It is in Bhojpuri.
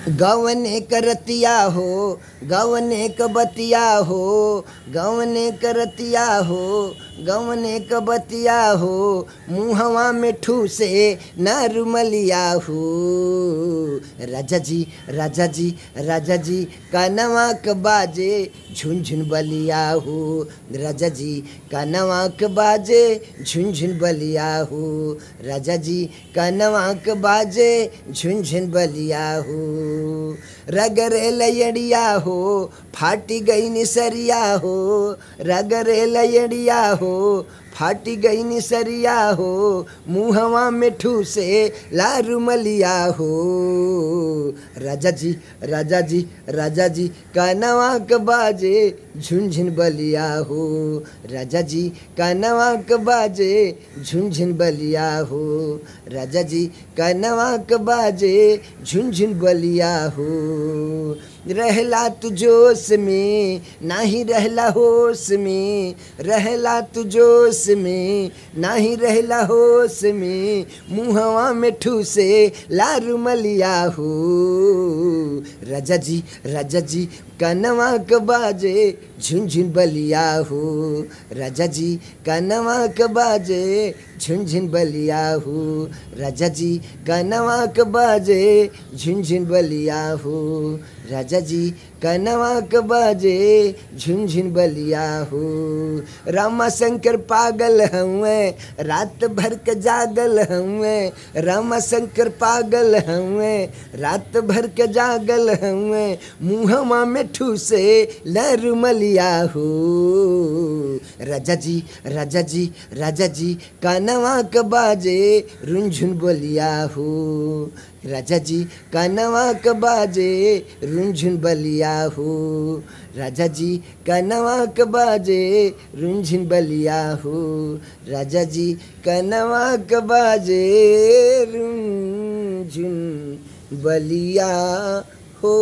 गवने करतिया हो, गवने कबतिया हो, गवने करतिया हो, गवने कबतिया हो, मुहवा में ठूसे न रुमलिया हो। राजा जी राजा जी राजा जी कनवा क बाजे झुनझुन बलिया हो। राजा जी कनवा क बाजे झुनझुन बलिया हो। राजा जी कनवा क बाजे झुनझुन बलिया हो। रगरे लयड़िया हो, फाटी गई निसरिया हो। रगरे लयड़िया हो, फाटी गई निसरिया हो, मुहवा में ठूसे लारुमलिया हो। राजा जी राजा जी राजा जी कनवा क बाजे झुनझुन बलिया हो। राजा जी कनवा क बाजे झुनझुन बलिया हो। राजा जी कनवा क बाजे झुनझुन बलिया हो। रहला तू जोश में नाही रहला होश में, रहला तू जोश में नाही रहला होश में, मुहवा में ठूसे लारुमलिया हो। राजा जी कनवा क बाजे झुनझुन बलिया हो। राजा जी कनवा क बाजे झुनझुन बलिया हो। राजा जी कनवा क बाजे झुनझुन बलिया हो। राजा जी कनवा क बाजे झुनझुन बलिया हो। रामा शंकर पागल हुए, रात भर के जागल हुए। रामा शंकर पागल हुए, रात भर के जागल हुए, मुहवा में ठूसे लरुमलिया हो। राजा जी राजा जी राजा जी कनवा क बाजे रुंझुन बलिया हो। राजा जी कनवा क बाजे रुंझुन बलिया हो। राजा जी कनवा क बाजे रुंझुन बलिया हो। राजा जी कनवा क बाजे रुंझुन बलिया हो।